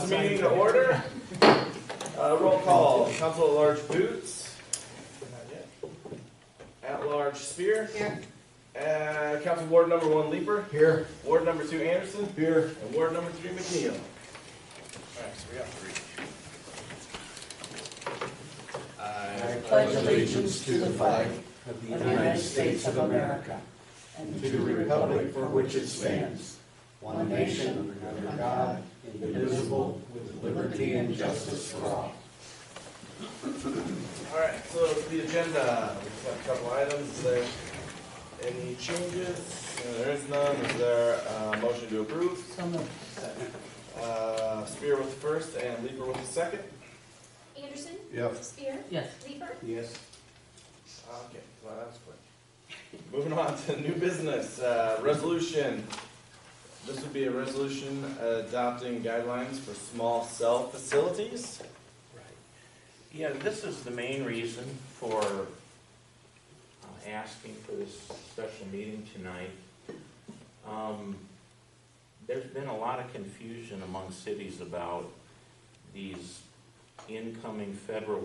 this meeting to order. Roll call. Council at Large Boots. At Large Spear. Here. Council Ward number 1 Leaper. Here. Ward number 2 Anderson. Here. And Ward number 3 McNeil. Alright, so we got 3. I pledge allegiance to the flag of the United States of America and to the republic for which it stands, one nation under God, indivisible, with liberty and justice for all. Alright, so the agenda, we just have a couple items. Is there any changes? There is none. Is there a motion to approve? So moved. Spear with the first and Leaper with the second. Anderson? Yes. Spear? Yes. Leaper? Yes. Okay, well, that was quick. Moving on to new business, resolution. This would be a resolution adopting guidelines for small cell facilities. Right. Yeah, this is the main reason for asking for this special meeting tonight. There's been a lot of confusion among cities about these incoming federal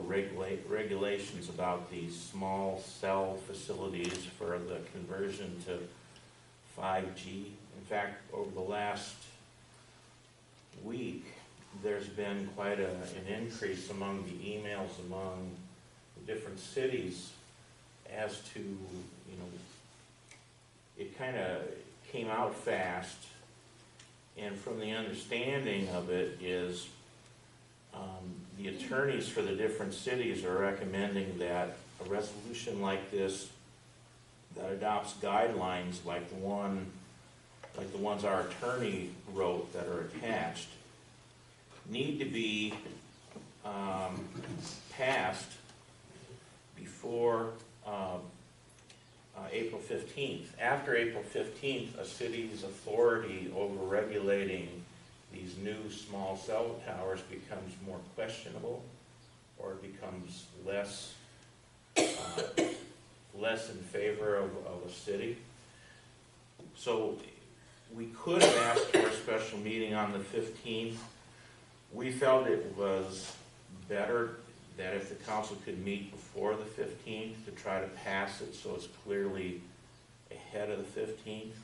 regulations about these small cell facilities for the conversion to 5G. In fact, over the last week, there's been quite an increase among the emails among the different cities as to, it kind of came out fast, and from the understanding of it is the attorneys for the different cities are recommending that a resolution like this that adopts guidelines like the ones our attorney wrote that are attached need to be passed before April 15th. After April 15th, a city's authority over regulating these new small cell towers becomes more questionable, or it becomes less in favor of a city. So we could have asked for a special meeting on the 15th. We felt it was better that if the council could meet before the 15th to try to pass it so it's clearly ahead of the 15th.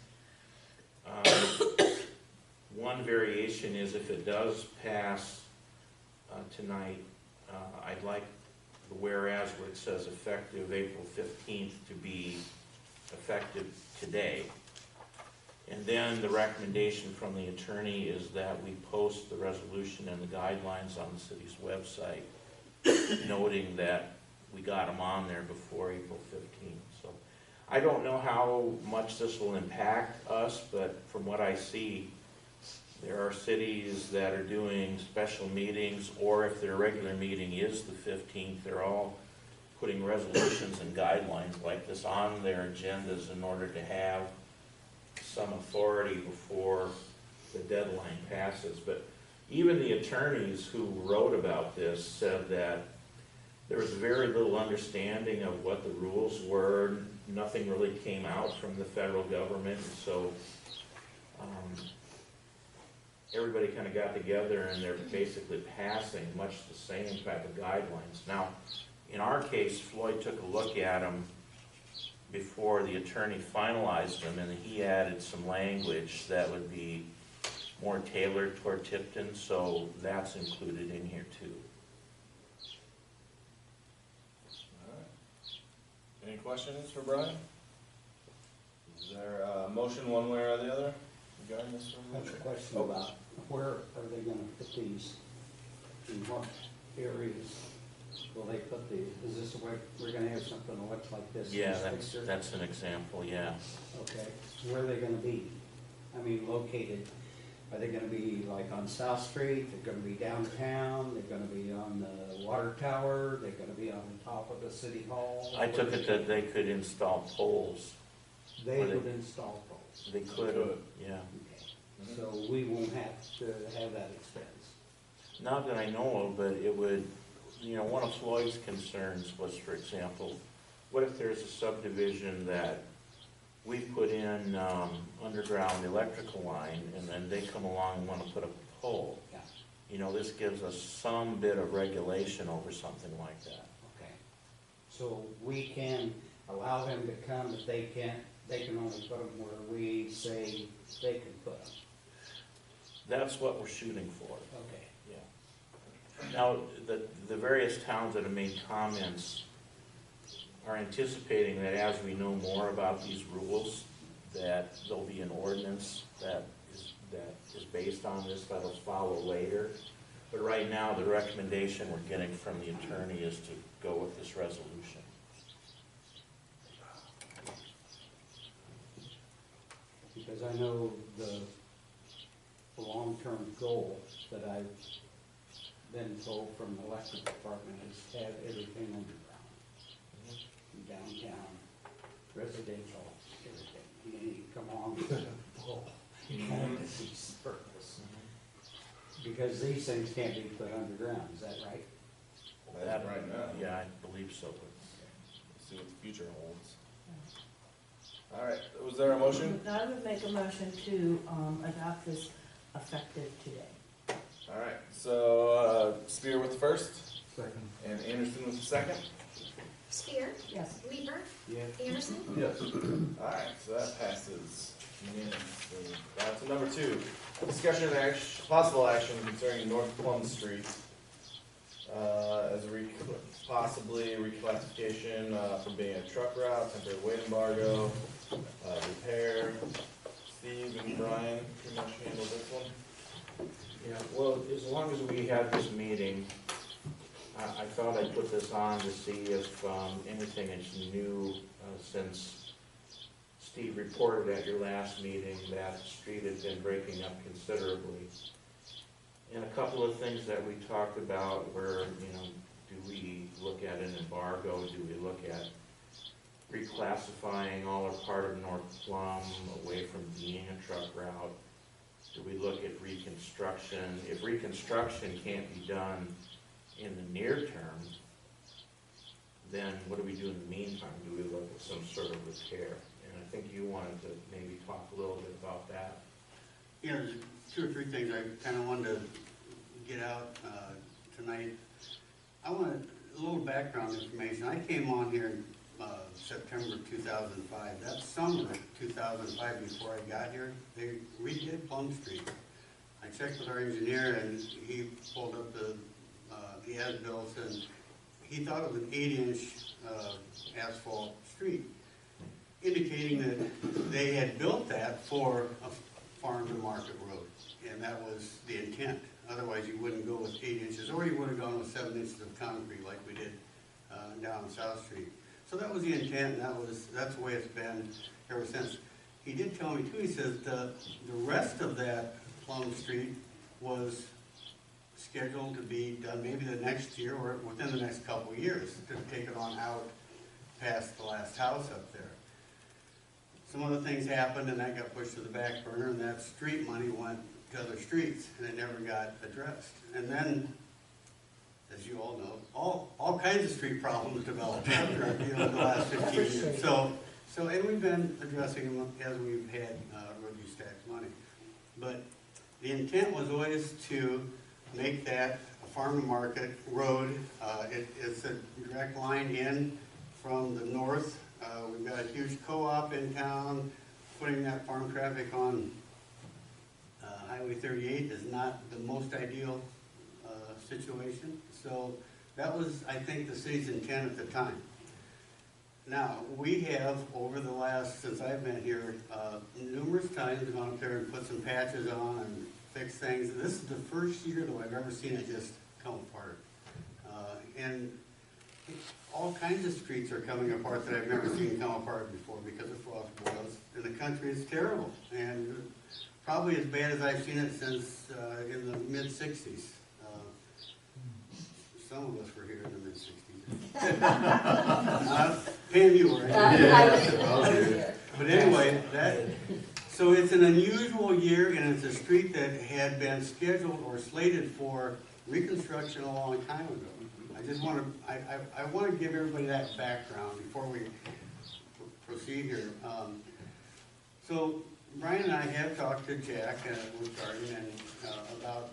One variation is if it does pass tonight, I'd like the whereas where it says effective April 15th to be effective today. And then the recommendation from the attorney is that we post the resolution and the guidelines on the city's website, noting that we got them on there before April 15th. So I don't know how much this will impact us, but from what I see, there are cities that are doing special meetings, or if their regular meeting is the 15th, they're all putting resolutions and guidelines like this on their agendas in order to have some authority before the deadline passes. But even the attorneys who wrote about this said that there was very little understanding of what the rules were. Nothing really came out from the federal government, so everybody kind of got together and they're basically passing much the same type of guidelines. Now, in our case, Floyd took a look at them before the attorney finalized them, and he added some language that would be more tailored toward Tipton, so that's included in here too. All right. Any questions for Brian? Is there a motion one way or the other regarding this That's a resolution? question about where are they gonna put these, in what areas will they put these? Is this the way, we're gonna have something that looks like this? Yeah, in this picture? that's an example, yeah. Okay, where are they gonna be? I mean, located, are they gonna be like on South Street, they're gonna be downtown, they're gonna be on the water tower, they're gonna be on the top of the city hall? I took it that they could install poles. They would install poles. They could, yeah. Okay. So we won't have to have that expense. Not that I know of, but it would, one of Floyd's concerns was, for example, what if there's a subdivision that we put in underground electrical line and then they come along and want to put up a pole? Yeah. this gives us some bit of regulation over something like that. Okay. So we can allow them to come, but they can only put them where we say they can put them. That's what we're shooting for. Okay. Yeah. Now, the various towns that have made comments are anticipating that as we know more about these rules, that there'll be an ordinance that is based on this that'll follow later. But right now, the recommendation we're getting from the attorney is to go with this resolution. Because I know the long-term goal that I've been told from the electric department is to have everything underground. Downtown, residential, everything. You need to come on with a full candidacy's purpose. Because these things can't be put underground, is that right? That's right now. Yeah, I believe so. Let's see what the future holds. All right, was there a motion? I would make a motion to adopt this effective today. All right, so Spear with the first, Second. and Anderson with the second. Spear, Yes. Weaver, Yeah. Anderson, Yes. All right, so that passes unanimously. To number 2, discussion and action, possible action concerning North Plum Street as a possibly reclassification from being a truck route, temporary weight embargo, repair. Steve and Brian pretty much handled this one. Yeah, well, as long as we had this meeting, I thought I'd put this on to see if anything is new since Steve reported at your last meeting that the street had been breaking up considerably. And a couple of things that we talked about were, do we look at an embargo? Do we look at reclassifying all or part of North Plum away from being a truck route? Do we look at reconstruction? If reconstruction can't be done in the near term, then what do we do in the meantime? Do we look at some sort of repair? And I think you wanted to maybe talk a little bit about that. Yeah, there's 2 or 3 things I kind of wanted to get out tonight. I wanted a little background information. I came on here in September 2005. That summer, 2005, before I got here, they redid Plum Street. I checked with our engineer, and he pulled up the as-built, and he thought it was an 8-inch asphalt street, indicating that they had built that for a farm-to-market road, and that was the intent. Otherwise, you wouldn't go with 8 inches, or you would have gone with 7 inches of concrete like we did down South Street. So that was the intent, and that's the way it's been ever since. He did tell me too, he says the rest of that Plum Street was scheduled to be done maybe the next year or within the next couple of years to take it on out past the last house up there. Some other things happened and that got pushed to the back burner, and that street money went to other streets and it never got addressed. And then, as you all know, all kinds of street problems developed after the last 15 years. And we've been addressing them as we've had road use tax money. But the intent was always to make that a farm-to-market road. It's a direct line in from the north. We've got a huge co-op in town. Putting that farm traffic on Highway 38 is not the most ideal situation. So that was, I think, the city's intent at the time. Now, we have, over the last, since I've been here, numerous times gone up there and put some patches on and fixed things. This is the first year, though, I've ever seen it just come apart. And all kinds of streets are coming apart that I've never seen come apart before because of frost boils. In the country, it's terrible. And probably as bad as I've seen it since in the mid-60s. Some of us were here in the mid-60s. Pam, you were. I was here. But anyway, so it's an unusual year, and it's a street that had been scheduled or slated for reconstruction a long time ago. I just want to, I want to give everybody that background before we proceed here. So Brian and I have talked to Jack with Garden and about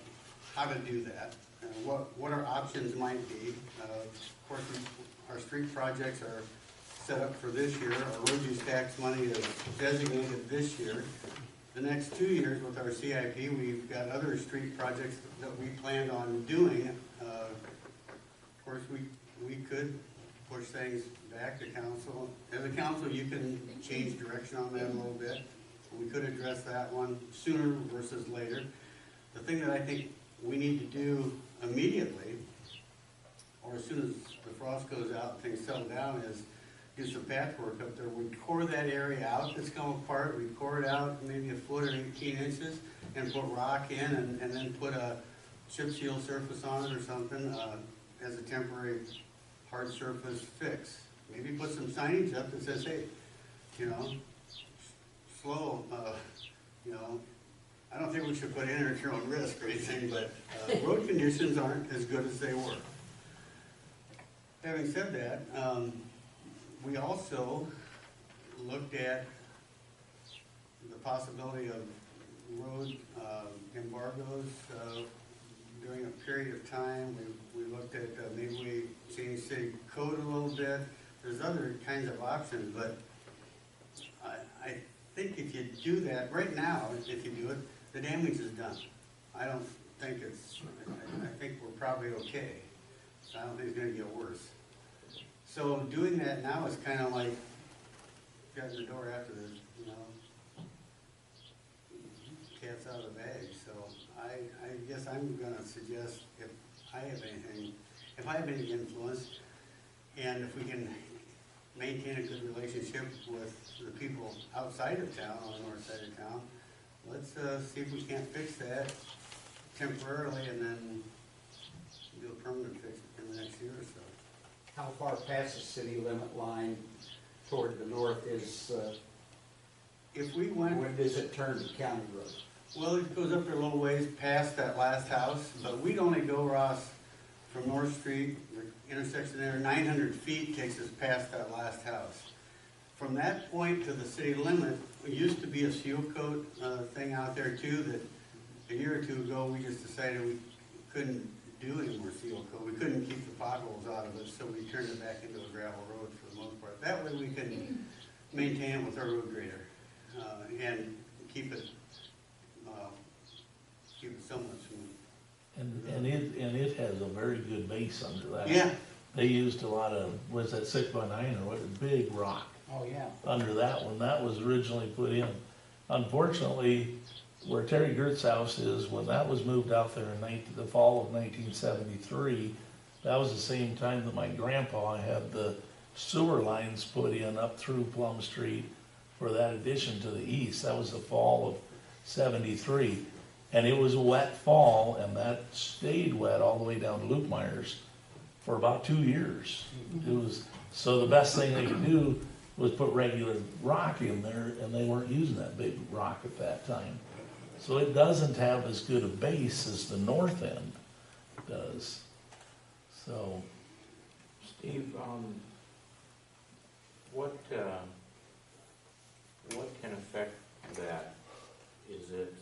how to do that, and what our options might be. Of course, our street projects are set up for this year. Our road use tax money is designated this year. The next 2 years with our CIP, we've got other street projects that we planned on doing. Of course, we could push things back to council. As a council, you can change direction on that a little bit. We could address that one sooner versus later. The thing that I think we need to do immediately, or as soon as the frost goes out and things settle down, is do some patchwork up there. We core that area out that's come apart. We core it out maybe a foot or 18 inches and put rock in and then put a chip seal surface on it or something as a temporary hard surface fix. Maybe put some signage up that says, hey, you know, slow, you know, I don't think we should put enter at your own risk or anything, but road conditions aren't as good as they were. Having said that, we also looked at the possibility of road embargoes during a period of time. We looked at maybe we change city code a little bit. There's other kinds of options, but I think if you do that, right now, if you do it, the damage is done. I don't think it's, I think we're probably okay. I don't think it's gonna get worse. So doing that now is kind of like shutting the door after this, you know, cat's out of the bag. So I guess I'm gonna suggest if I have any influence, and if we can maintain a good relationship with the people outside of town, on the north side of town, let's see if we can't fix that temporarily and then do a permanent fix in the next year or so. How far past the city limit line toward the north is, If we went, when does it turn to county road? well, it goes up there a little ways past that last house, but we'd only go, Ross, from North Street, the intersection there, 900 feet takes us past that last house. From that point to the city limit, it used to be a seal coat thing out there too, that a year or two ago, we just decided we couldn't do any more seal coat. We couldn't keep the potholes out of it, so we turned it back into a gravel road for the most part. That way we can maintain it with our road grader and keep it somewhat smooth. And it has a very good base under that. Yeah, They used a lot of, was that 6x9 or what, big rock Oh, yeah. under that one. That was originally put in. Unfortunately, where Terry Gert's house is, when that was moved out there in the fall of 1973, that was the same time that my grandpa had the sewer lines put in up through Plum Street for that addition to the east. That was the fall of 73. And it was a wet fall, and that stayed wet all the way down to Luke Myers for about 2 years. It was, so the best thing they could do was put regular rock in there, and they weren't using that big rock at that time. So it doesn't have as good a base as the north end does. So, Steve, what can affect that? Is it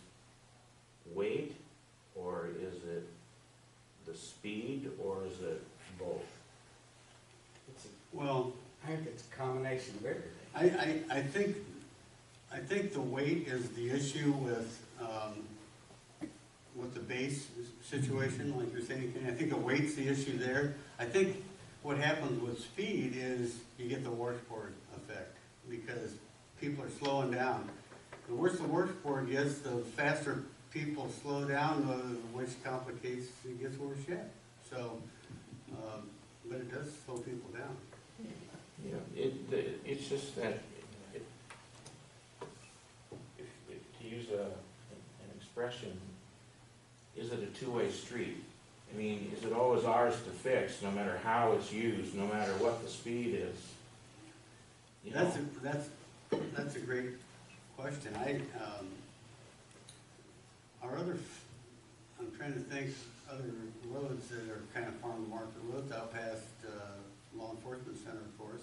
weight, or is it the speed, or is it both? well, I think it's a combination of everything. I think the weight is the issue with the base situation, like you're saying, Kenny. I think the weight's the issue there. I think what happens with speed is you get the washboard effect, because people are slowing down. The worse the washboard gets, the faster people slow down, which complicates, it gets worse yet. So, but it does slow people down. Yeah, it's just that, to use an expression, is it a two-way street? I mean, is it always ours to fix, no matter how it's used, no matter what the speed is? You know? That's a great question. I'm trying to think other roads that are kind of farm to market roads out past law enforcement center, of course.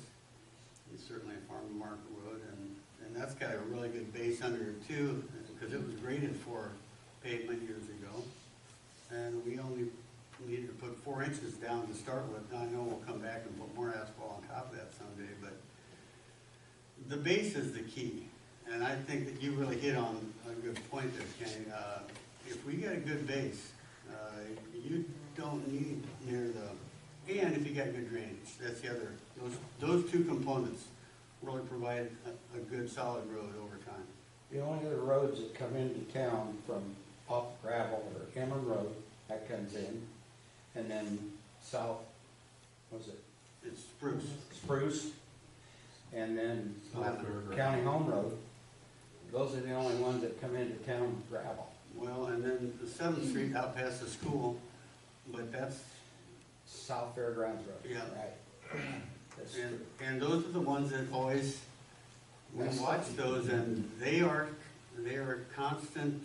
It's certainly a farm to market road, and that's got a really good base under it too, because it was graded for pavement years ago. and we only needed to put 4 inches down to start with. Now, I know we'll come back and put more asphalt on top of that someday, but the base is the key. And I think that you really hit on a good point there, Kenny. If we get a good base, you don't need near the, and if you got good drainage, that's the other, those two components really provide a good solid road over time. The only other roads that come into town from off gravel or Cameron Road, that comes in, and then south, was it It's spruce. Spruce, and then South County Home Road. Those are the only ones that come into town with gravel. Well, and then the 7th Street out past the school, but that's, South Fairgrounds Road. Yeah. Right. That's true. and those are the ones that always, we watch those, and they are constant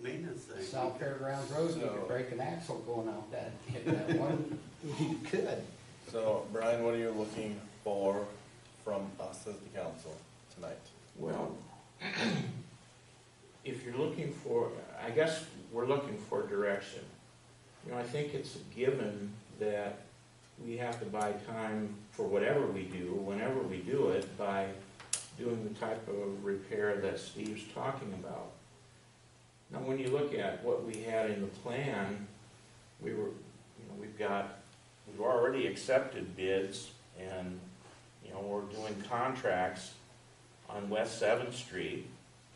maintenance things. South Fairgrounds Road, you could break an axle going out that, hit that one. You could. So, Brian, what are you looking for from us as the council tonight? Well, if you're looking for, I guess we're looking for direction. You know, I think it's a given that we have to buy time for whatever we do, whenever we do it, by doing the type of repair that Steve's talking about. Now, when you look at what we had in the plan, we've already accepted bids, and, we're doing contracts on West 7th Street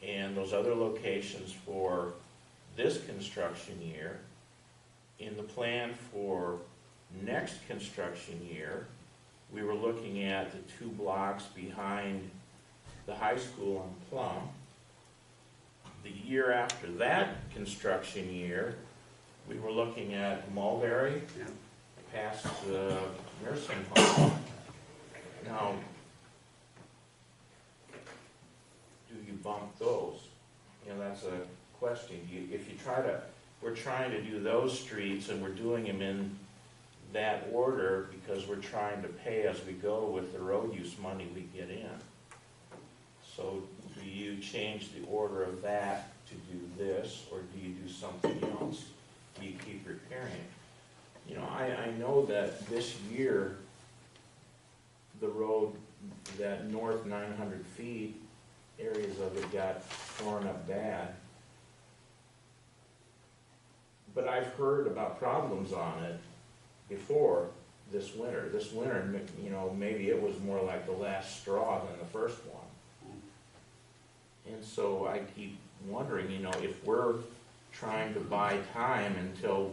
and those other locations for this construction year. In the plan for next construction year, we were looking at the 2 blocks behind the high school on Plum. The year after that construction year, we were looking at Mulberry Yeah. past the nursing home. Now, do you bump those? That's a question. We're trying to do those streets, and we're doing them in that order because we're trying to pay as we go with the road use money we get in. So do you change the order of that to do this, or do you do something else? Do you keep repairing it? I know that this year, the road, that north 900 feet, areas of it got torn up bad. But I've heard about problems on it before this winter. This winter, maybe it was more like the last straw than the first one. And so I keep wondering, if we're trying to buy time until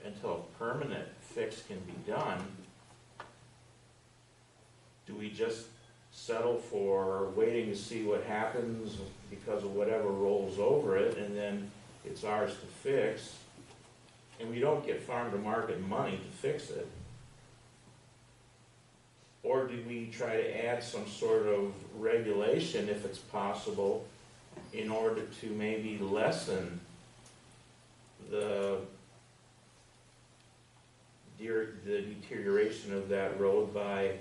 until a permanent fix can be done, do we just settle for waiting to see what happens because of whatever rolls over it, and then it's ours to fix, and we don't get farm to market money to fix it? Or do we try to add some sort of regulation, if it's possible, in order to maybe lessen the deterioration of that road by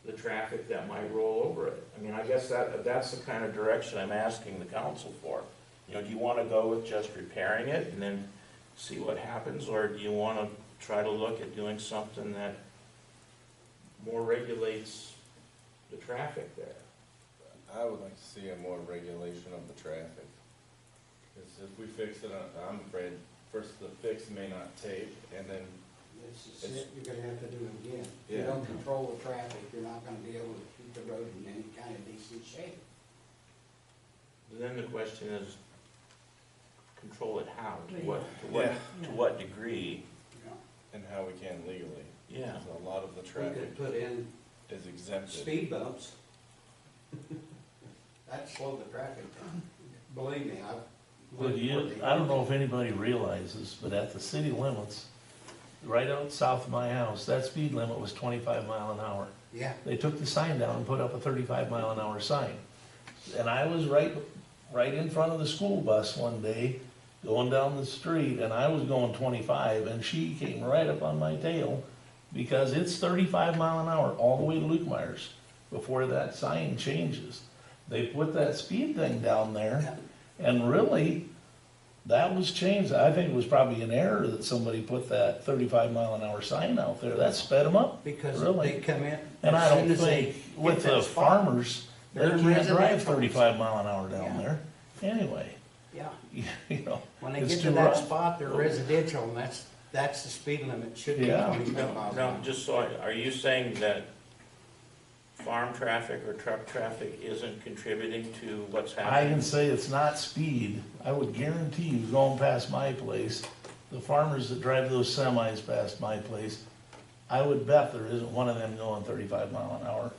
the traffic that might roll over it? I guess that's the kind of direction I'm asking the council for. Do you want to go with just repairing it and then see what happens, or do you want to try to look at doing something that more regulates the traffic there? I would like to see a more regulation of the traffic. Because if we fix it, I'm afraid first the fix may not take, and then This is it, you're gonna have to do it again. If you Yeah. don't control the traffic, you're not gonna be able to keep the road in any kind of decent shape. Then the question is, control it how? To Yeah. what degree? You know, and how we can legally. Yeah. Because a lot of the we traffic could put in is exempted. speed bumps. That'd slow the traffic down. Believe me, I've. But I don't know if anybody realizes, but at the city limits, right out south of my house, that speed limit was 25 mile an hour. Yeah. They took the sign down and put up a 35 mile an hour sign. And I was right in front of the school bus one day, going down the street, and I was going 25, and she came right up on my tail, because it's 35 mile an hour all the way to Luke Myers before that sign changes. They put that speed thing down there, and really, That was changed. I think it was probably an error that somebody put that 35-mile-an-hour sign out there. That sped them up. Because Really? they come in. And I as soon don't as they think, hit with that the spot, farmers, they they're can't drive residential. 35-mile-an-hour Yeah. down there. Anyway, Yeah, you know, when they It's get to too that rough. spot, they're residential, and that's the speed limit, should be Yeah. 25 miles an Now, hour. just so, are you saying that farm traffic or truck traffic isn't contributing to what's I happening? can say it's not speed. I would guarantee you, going past my place, the farmers that drive those semis past my place, I would bet there isn't one of them going 35 mile an hour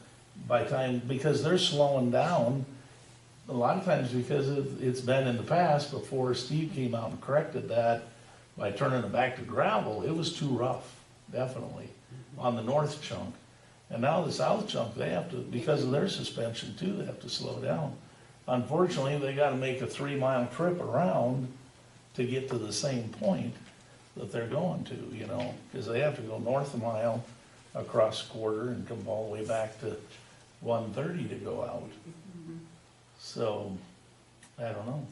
by time, because they're slowing down. A lot of times because it's been in the past, before Steve came out and corrected that by turning it back to gravel, it was too rough, definitely, on the north chunk. And now the south chunk, they have to, because of their suspension too, they have to slow down. Unfortunately, they gotta make a 3-mile trip around to get to the same point that they're going to, you know, cause they have to go north a mile, across a quarter, and come all the way back to 130 to go out. So, I don't know.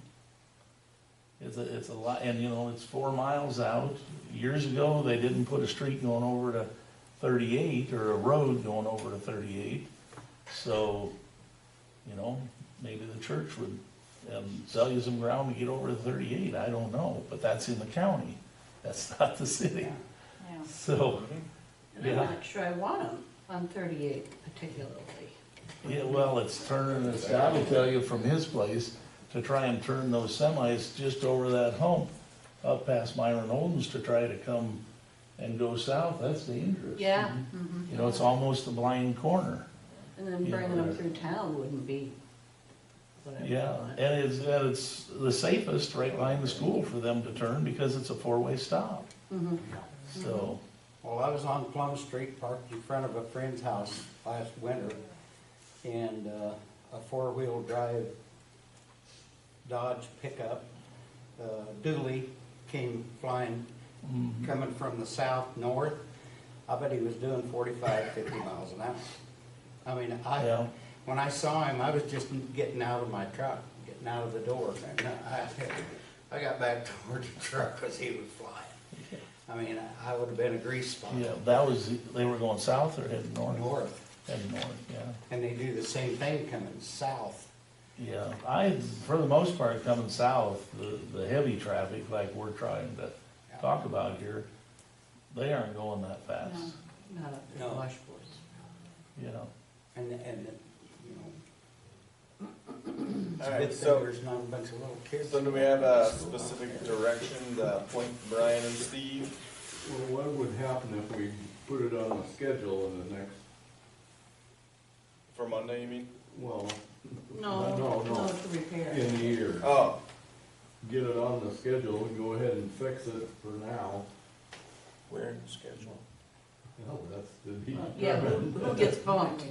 It's a lot, and you know, it's 4 miles out. Years ago, they didn't put a street going over to 38 or a road going over to 38. So, you know, maybe the church would sell you some ground to get over to 38. I don't know, but that's in the county. That's not the city. Yeah. Yeah. So, And I'm not sure I want them on 38 particularly. yeah, well, it's turning, as Scott will tell you from his place, to try and turn those semis just over that hump up past Myron Olden's to try to come and go south. That's dangerous. Yeah. You know, it's almost a blind corner. And then Yeah. bringing them through town wouldn't be what I would Yeah, want. and it's the safest right behind the school for them to turn because it's a 4-way stop. Mhm. So, Well, I was on Plum Street, parked in front of a friend's house last winter, and a 4-wheel drive Dodge pickup, dually, came flying, coming from the south north. I bet he was doing 45, 50 miles an hour. I mean, yeah, when I saw him, I was just getting out of my truck, getting out of the door, and I got back toward the truck because he was flying. I mean, I would have been a grease spot. yeah, that was, they were going south or heading north? North, Heading north, yeah. and they do the same thing coming south. Yeah, for the most part, coming south, the heavy traffic like we're trying to talk about here, they aren't going that fast, No, not up to No. washboards. you know. And, you know, it's All a right, good so- thing there's not a bunch of little kids. So do we have a specific direction to appoint Brian and Steve? Well, what would happen if we put it on the schedule in the next, For Monday, you mean? well, No, No, no. no, to repair. in the year? Oh, Get it on the schedule and go ahead and fix it for now. Where in the schedule? No, that's the Yeah, who gets bumped?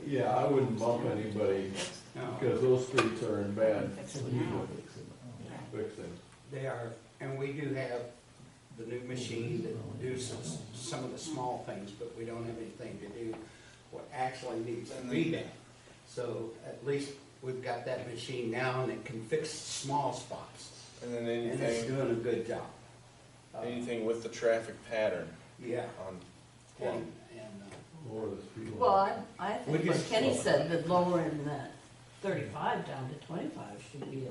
Yeah, I wouldn't bump anybody No, because those streets are in bad Fix it need now. of fixing. they are, and we do have the new machine that do some of the small things, but we don't have anything to do what actually needs to be done. So at least we've got that machine now and it can fix small spots. and then And it's anything, doing a good job. anything with the traffic pattern Yeah. on And, Plum? Or the speed limit. Well, I We think what just- Kenny said, that lowering that 35 down to 25 should be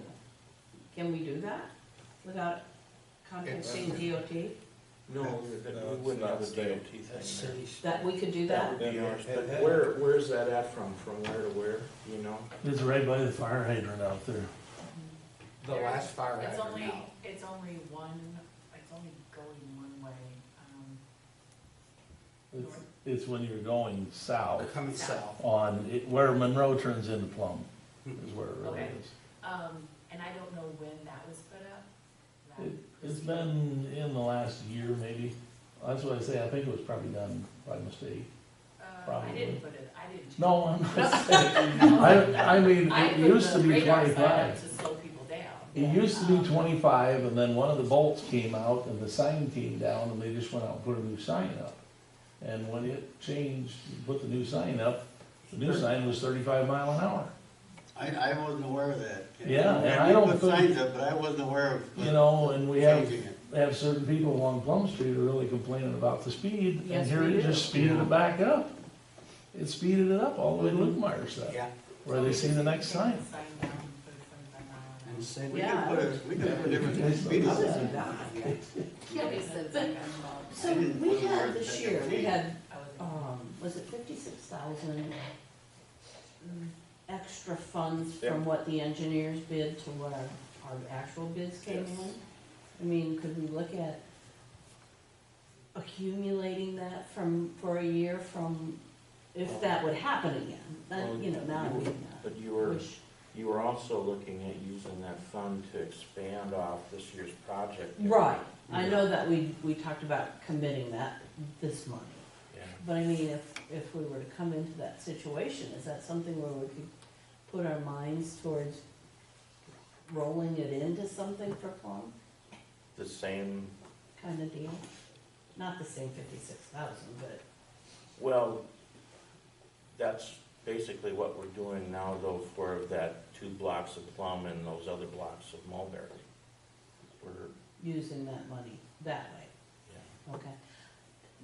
can we do that without contacting DOT? No, No, we it's wouldn't not have a state. DOT That's thing there. city. That we could do That that? would be ours, but Yeah. where's that at from where to where, you know? It's right by the fire hydrant out there. The last fire It's hydrant only, now. it's only one, it's only going one way. It's when you're going south Coming south. on, where Monroe turns into Plum, is where it really Okay. is. And I don't know when that was put up. that It's procedure. been in the last year, maybe. That's what I say, I think it was probably done by mistake. I probably. didn't put it, I didn't. No, I'm not saying, I mean, I it put used to the be radar sign up 25. to slow people down. It used to be 25, and then one of the bolts came out, and the sign came down, and they just went out and put a new sign up. And when it changed, put the new sign up, the new sign was 35 mile an hour. I wasn't aware of that. Yeah, and I We don't put think- signs up, but I wasn't aware of. You know, and we have, changing it. have certain people along Plum Street who are really complaining about the speed, and Yes, here we it do. just speeded it back up. It speeded it up all the way to Mhm. Lukemire stuff, Yeah, where they see the next sign. Sign down, put a 25 and mile say, We Yeah. can put different speed Yeah. limits. I would do that. an hour. Yeah, we said that. So we had this year, we had, I was- was it 56,000 extra funds Yeah. from what the engineers bid to what our actual bids came Yes. in? I mean, could we look at accumulating that for a year from, if that would happen again? Well, That, you know, now I mean, But you were, wish, you were also looking at using that fund to expand off this year's project. right, I know that we talked about committing this money. Yeah. But I mean, if we were to come into that situation, is that something where we could put our minds towards rolling it into something for Plum The same, kind of deal? Not the same 56,000, but, well, that's basically what we're doing now though for that 2 blocks of Plum and those other blocks of Mulberry. We're, using that money that way, yeah. okay.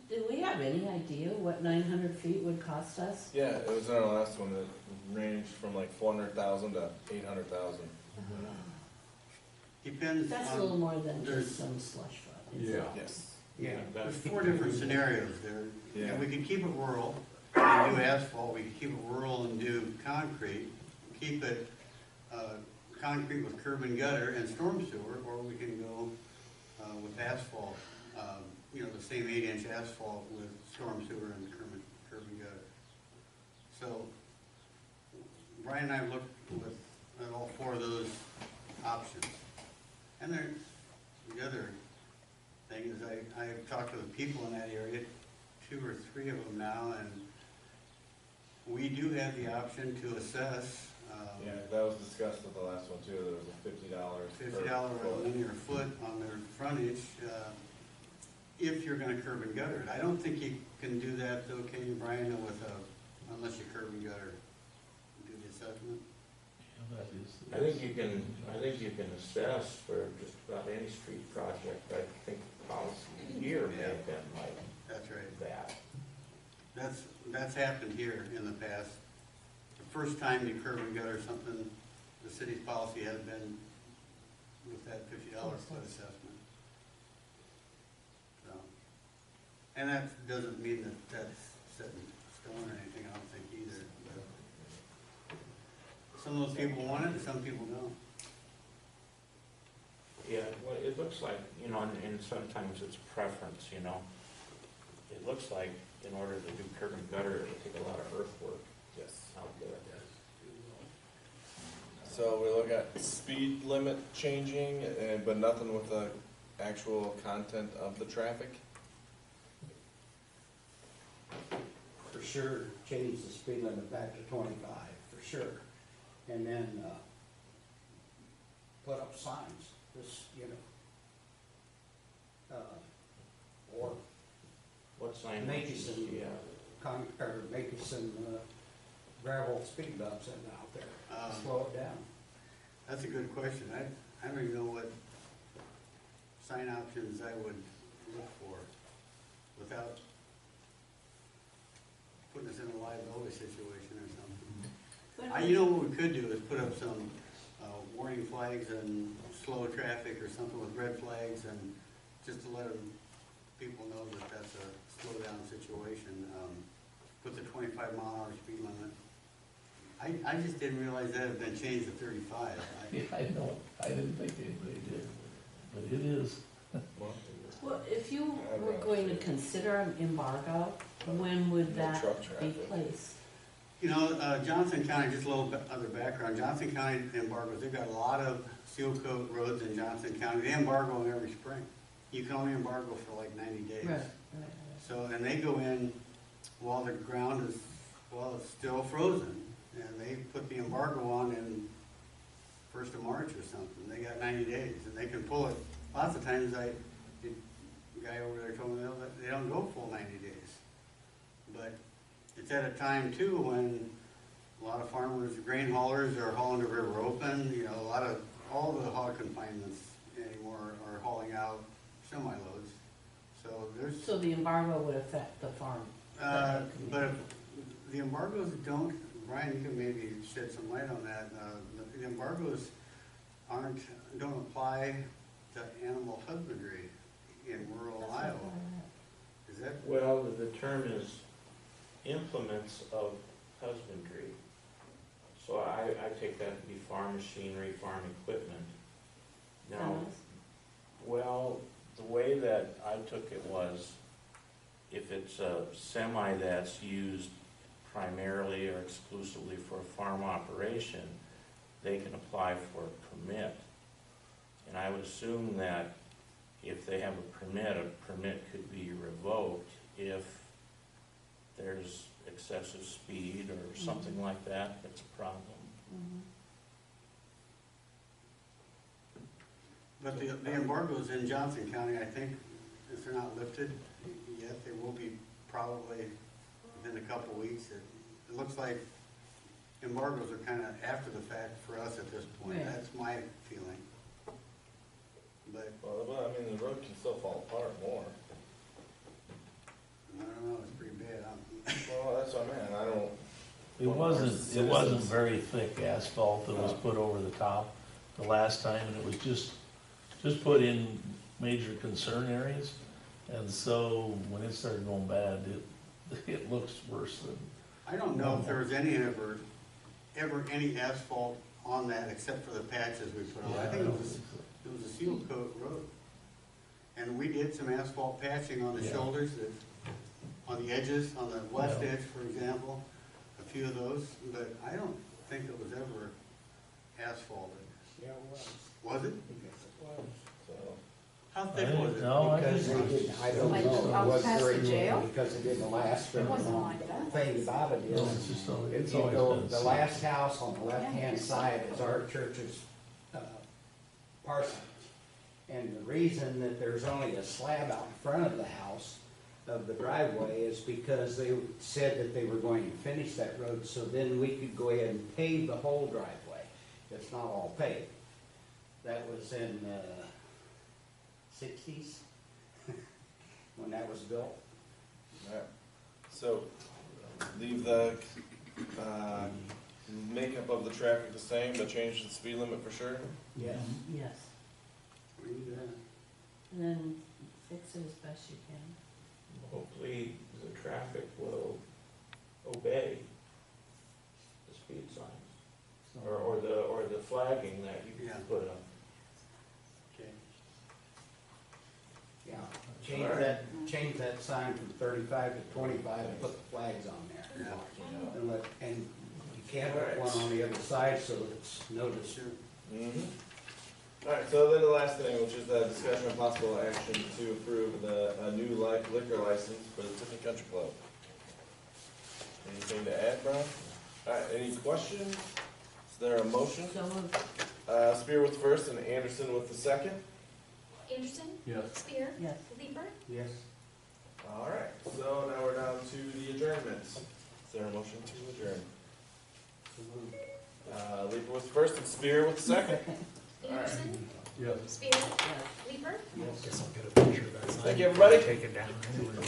Do we have any idea what 900 feet would cost us? Yeah, it was in our last one, it ranged from like 400,000 to 800,000. Depends That's a little on, more than there's- just some slush fund. isn't Yeah. it? Yes. yeah. there's 4 different scenarios there. Yeah. And we could keep it rural and do asphalt, we could keep it rural and do concrete, keep it, concrete with curb and gutter and storm sewer, or we can go, with asphalt, the same 8-inch asphalt with storm sewer and curb and gutter. So, Brian and I looked at all 4 of those options. And the other thing is I've talked to the people in that area, 2 or 3 of them now, and we do have the option to assess, Yeah, that was discussed at the last one too, there was a $50. $50 a linear foot on their frontage, if you're gonna curb and gutter it. I don't think you can do that though, can you, Brian, unless you curb and gutter, do the assessment? I think you can assess for just about any street project. I think the policy here may have been like That's right. that. That's happened here in the past. The first time you curb and gutter something, the city's policy has been with that $50 foot assessment. So, and that doesn't mean that that's set in stone or anything, I don't think either, but some of those people want it and some people don't. Yeah, well, it looks like, and sometimes it's preference, It looks like in order to do curb and gutter, it would take a lot of earthwork Yes. out there. So we look at speed limit changing, but nothing with the actual content of the traffic? For sure, change the speed limit back to 25, for sure. And then, put up signs, just, or What sign Maybe options some- do you have? or maybe some gravel speed bumps in out there, slow it down. That's a good question. I don't even know what sign options I would look for without putting us in a liability situation or something. You know what we could do is put up some warning flags and slow traffic or something with red flags, and just to let people know that that's a slow down situation. Put the 25-mile-an-hour speed limit. I just didn't realize that had been changed to 35. Yeah, I know, I didn't think anybody did, but it is. Well, if you were going to consider an embargo, when would No that truck be traffic. placed? Johnson County, just a little bit other background, Johnson County embargoes, they've got a lot of seal coat roads in Johnson County. They embargo them every spring. You can only embargo for like 90 days. Right. So, and they go in while the ground is, it's still frozen. And they put the embargo on in 1st of March or something. They got 90 days and they can pull it. Lots of times the guy over there told me they don't go full 90 days. But it's at a time too when A lot of farmers, grain haulers are hauling the river open, you know, all the hog confinements anymore are hauling out semi-loads. So there's, So the embargo would affect the farm? but if the embargoes don't, Brian, you can maybe shed some light on that. The embargoes don't apply to animal husbandry in rural That's what I Iowa. thought. Is that, Well, the term is implements of husbandry. So I take that to be farm machinery, farm equipment. Now, Semis? well, the way that I took it was, if it's a semi that's used primarily or exclusively for a farm operation, they can apply for a permit. And I would assume that if they have a permit could be revoked if there's excessive speed or something like that, that's a problem. Mhm. but the embargoes in Johnson County, I think, if they're not lifted yet, they will be probably within a couple of weeks. It looks like embargoes are kind of after the fact for us at this point. Yeah. That's my feeling. But Well, I mean, the road can still fall apart more. I don't know, it's pretty bad. Well, that's what I mean, I don't. It wasn't very thick asphalt that was put over the top the last time, and it was just put in major concern areas. And so when it started going bad, it looks worse than. I don't know if there was ever any asphalt on that except for the patches we put on. I think it was a seal coat road. And we did some asphalt patching on the Yeah. shoulders, on the edges, on the west Yeah. edge, for example, a few of those, but I don't think it was ever asphalted. Yeah, it was. Was it? Yes, it was. So, How thick was it? No, I Because didn't. they didn't, I don't Like, know, out it was past very the jail? little because it didn't last very It wasn't long. like that. Thing about it No, is, it's just, if it's you always go, been. the last house on the left-hand side is our church's parsonage. And the reason that there's only a slab out in front of the house, of the driveway, is because they said that they were going to finish that road, so then we could go ahead and pave the whole driveway. It's not all paved. That was in the 60s, when that was built. alright. So, leave the, makeup of the traffic the same, but change the speed limit for sure? Yes. Yes, and then fix it as best you can. Hopefully, the traffic will obey the speed signs, or the flagging that you Yeah. put up. Okay. Yeah, change that sign from 35 to 25 and put the flags on there. Yeah. And you can't put one on the other side so it's noticed. Mm-hmm. Alright, so then the last thing, which is the discussion of possible action to approve a new liquor license for the Tipton Country Club. Anything to add, Brian? Alright, any questions? Is there a motion? So moved. Spear with the first and Anderson with the second. Anderson, Yes. Spear, Yes. Leeper, Yes. Alright, so now we're down to the adjournments. Is there a motion to adjourn? Leeper with the first and Spear with the second. Anderson, Yes. Spear, Yes. Leeper. Yes. Thank you, everybody. Take it down.